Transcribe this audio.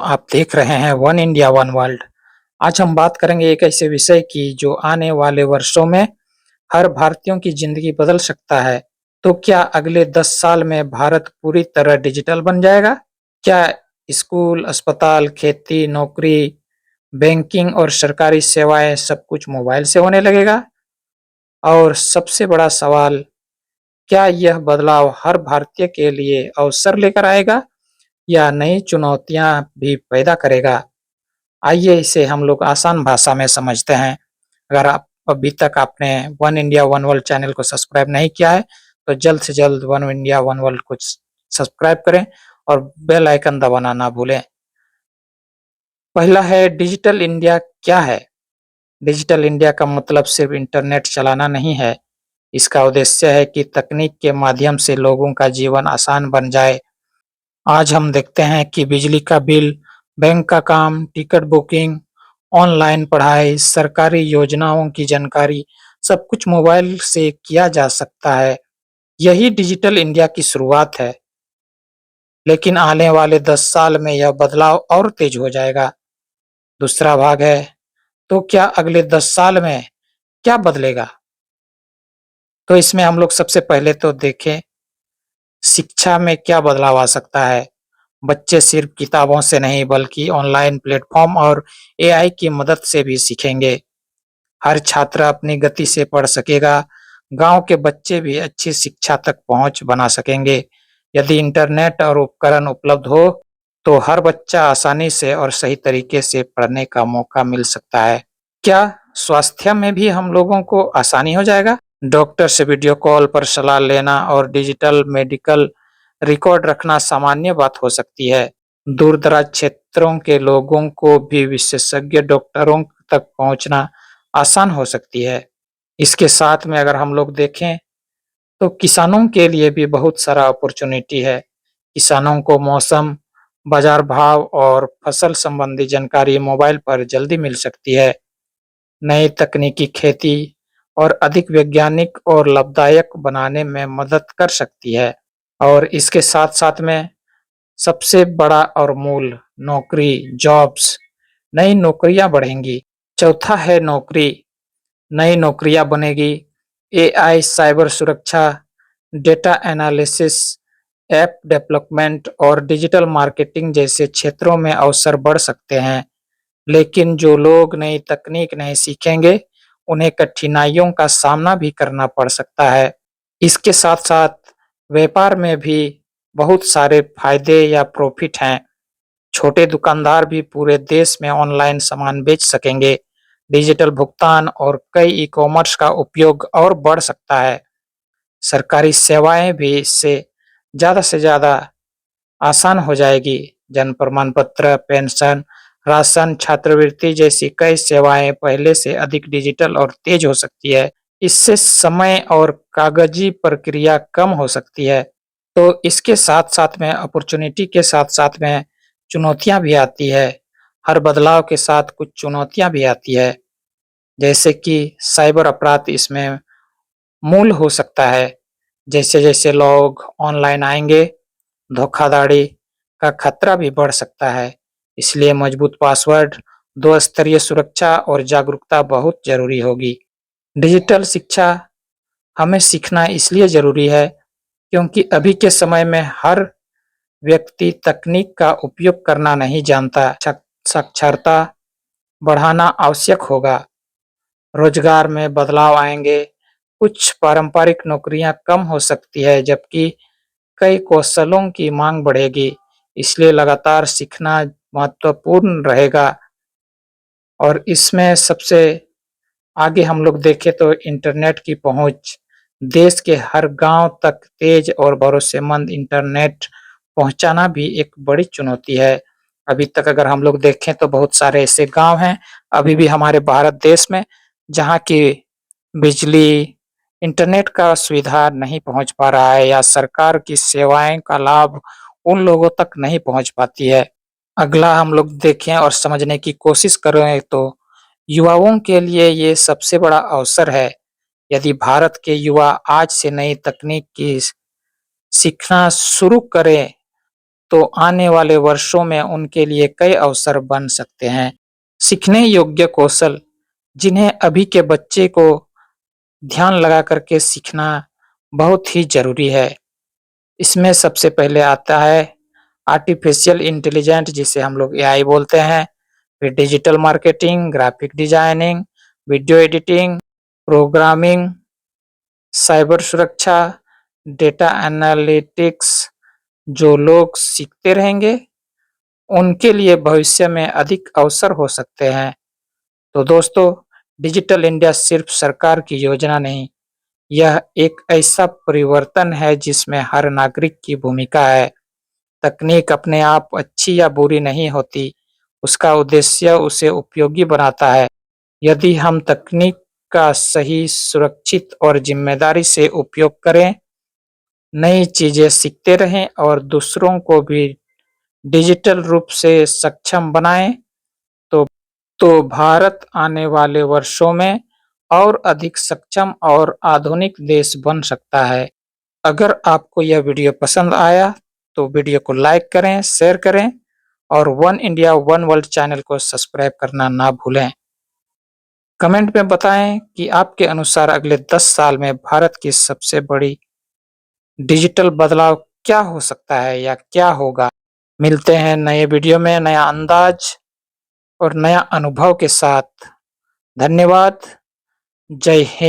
आप देख रहे हैं वन इंडिया वन वर्ल्ड। आज हम बात करेंगे एक ऐसे विषय की जो आने वाले वर्षों में हर भारतीयों की जिंदगी बदल सकता है। तो क्या अगले 10 साल में भारत पूरी तरह डिजिटल बन जाएगा? क्या स्कूल, अस्पताल, खेती, नौकरी, बैंकिंग और सरकारी सेवाएं सब कुछ मोबाइल से होने लगेगा? और सबसे बड़ा सवाल, क्या यह बदलाव हर भारतीय के लिए अवसर लेकर आएगा या नई चुनौतियां भी पैदा करेगा? आइए इसे हम लोग आसान भाषा में समझते हैं। अगर आप अभी तक आपने one India one world channel को सब्सक्राइब नहीं किया है, तो जल्द से जल्द वन इंडिया वन वर्ल्ड को सब्सक्राइब करें और बेल आइकन दबाना ना भूलें। पहला है डिजिटल इंडिया क्या है? डिजिटल इंडिया का मतलब सिर्फ इंटरनेट चलाना नहीं है। इसका उद्देश्य है कि तकनीक के माध्यम से लोगों का जीवन आसान बन जाए। आज हम देखते हैं कि बिजली का बिल, बैंक का काम, टिकट बुकिंग, ऑनलाइन पढ़ाई, सरकारी योजनाओं की जानकारी सब कुछ मोबाइल से किया जा सकता है। यही डिजिटल इंडिया की शुरुआत है, लेकिन आने वाले 10 साल में यह बदलाव और तेज हो जाएगा। दूसरा भाग है, तो क्या अगले 10 साल में क्या बदलेगा? तो इसमें हम लोग सबसे पहले तो देखें, शिक्षा में क्या बदलाव आ सकता है। बच्चे सिर्फ किताबों से नहीं बल्कि ऑनलाइन प्लेटफॉर्म और एआई की मदद से भी सीखेंगे। हर छात्र अपनी गति से पढ़ सकेगा। गांव के बच्चे भी अच्छी शिक्षा तक पहुंच बना सकेंगे। यदि इंटरनेट और उपकरण उपलब्ध हो, तो हर बच्चा आसानी से और सही तरीके से पढ़ने का मौका मिल सकता है। क्या स्वास्थ्य में भी हम लोगों को आसानी हो जाएगा? डॉक्टर से वीडियो कॉल पर सलाह लेना और डिजिटल मेडिकल रिकॉर्ड रखना सामान्य बात हो सकती है। दूर-दराज क्षेत्रों के लोगों को भी विशेषज्ञ डॉक्टरों तक पहुंचना आसान हो सकती है। इसके साथ में अगर हम लोग देखें, तो किसानों के लिए भी बहुत सारा अपॉर्चुनिटी है। किसानों को मौसम, बाजार भाव और फसल संबंधी जानकारी मोबाइल पर जल्दी मिल सकती है। नई तकनीकी खेती और अधिक वैज्ञानिक और लाभदायक बनाने में मदद कर सकती है। और इसके साथ-साथ में सबसे बड़ा और मूल, नौकरी, जॉब्स, नई नौकरियां बढ़ेंगी। चौथा है नौकरी, नई नौकरियां बनेगी। एआई, साइबर सुरक्षा, डेटा एनालिसिस, ऐप डेवलपमेंट और डिजिटल मार्केटिंग जैसे क्षेत्रों में अवसर बढ़ सकते हैं। लेकिन जो लोग नई तकनीक नहीं सीखेंगे, उन्हें कठिनाइयों का सामना भी करना पड़ सकता है। इसके साथ-साथ व्यापार में भी बहुत सारे फायदे या प्रॉफिट हैं। छोटे दुकानदार भी पूरे देश में ऑनलाइन सामान बेच सकेंगे। डिजिटल भुगतान और कई ई-कॉमर्स का उपयोग और बढ़ सकता है। सरकारी सेवाएं भी इससे ज़्यादा से ज़्यादा आसान हो जाएगी। जन्म प्रमाण पत्र, पेंशन, राशन, छात्रवृत्ति जैसी कई सेवाएं पहले से अधिक डिजिटल और तेज हो सकती है। इससे समय और कागजी प्रक्रिया कम हो सकती है। तो इसके साथ-साथ में अपॉर्चुनिटी के साथ-साथ में चुनौतियाँ भी आती है। हर बदलाव के साथ कुछ चुनौतियाँ भी आती है, जैसे कि साइबर अपराध इसमें मूल हो सकता है। जैसे-जैसे लोग ऑनलाइन आएँगे, धोखाधड़ी का खतरा भी बढ़ सकता है। इसलिए मजबूत पासवर्ड, 2 स्तरीय सुरक्षा और जागरूकता बहुत ज़रूरी होगी। डिजिटल शिक्षा हमें सीखना इसलिए ज़रूरी है, क्योंकि अभी के समय में हर व्यक्ति तकनीक का उपयोग करना नहीं जानता। साक्षरता बढ़ाना आवश्यक होगा। रोजगार में बदलाव आएँगे, कुछ पारंपरिक नौकरियां कम हो सकती है, जबकि कई कौशलों की मांग बढ़ेगी। इसलिए लगातार सीखना महत्वपूर्ण रहेगा। और इसमें सबसे आगे हम लोग देखें तो इंटरनेट की पहुंच, देश के हर गांव तक तेज और भरोसेमंद इंटरनेट पहुंचाना भी एक बड़ी चुनौती है। अभी तक अगर हम लोग देखें तो बहुत सारे ऐसे गांव हैं अभी भी हमारे भारत देश में, जहां की बिजली, इंटरनेट का सुविधा नहीं पहुंच पा रहा है या सरकार की सेवाएं का लाभ उन लोगों तक नहीं पहुंच पाती है। अगला हम लोग देखें और समझने की कोशिश करें तो युवाओं के लिए ये सबसे बड़ा अवसर है। यदि भारत के युवा आज से नई तकनीक की सीखना शुरू करें, तो आने वाले वर्षों में उनके लिए कई अवसर बन सकते हैं। सीखने योग्य कौशल जिन्हें अभी के बच्चे को ध्यान लगा करके सीखना बहुत ही ज़रूरी है। इसमें सबसे पहले आता है आर्टिफ़िशियल इंटेलिजेंट जिसे हम लोग एआई बोलते हैं, फिर digital marketing, graphic designing, video editing, programming, cyber सुरक्षा, डेटा एनालिटिक्स। जो लोग सीखते रहेंगे, उनके लिए भविष्य में अधिक अवसर हो सकते हैं। तो दोस्तों, डिजिटल इंडिया सिर्फ सरकार की योजना नहीं, यह एक ऐसा परिवर्तन है जिसमें हर नागरिक की भूमिका है। तकनीक अपने आप अच्छी या बुरी नहीं होती, उसका उद्देश्य उसे उपयोगी बनाता है। यदि हम तकनीक का सही, सुरक्षित और जिम्मेदारी से उपयोग करें, नई चीजें सीखते रहें और दूसरों को भी डिजिटल रूप से सक्षम बनाएं, तो भारत आने वाले वर्षों में और अधिक सक्षम और आधुनिक देश बन सकता है। अगर आपको यह वीडियो पसंद आया तो वीडियो को लाइक करें, शेयर करें और one India one world channel को सब्सक्राइब करना ना भूलें। कमेंट में बताएं कि आपके अनुसार अगले 10 साल में भारत की सबसे बड़ी डिजिटल बदलाव क्या हो सकता है या क्या होगा। मिलते हैं नए वीडियो में नया अंदाज और नया अनुभव के साथ। धन्यवाद। जय हिंद।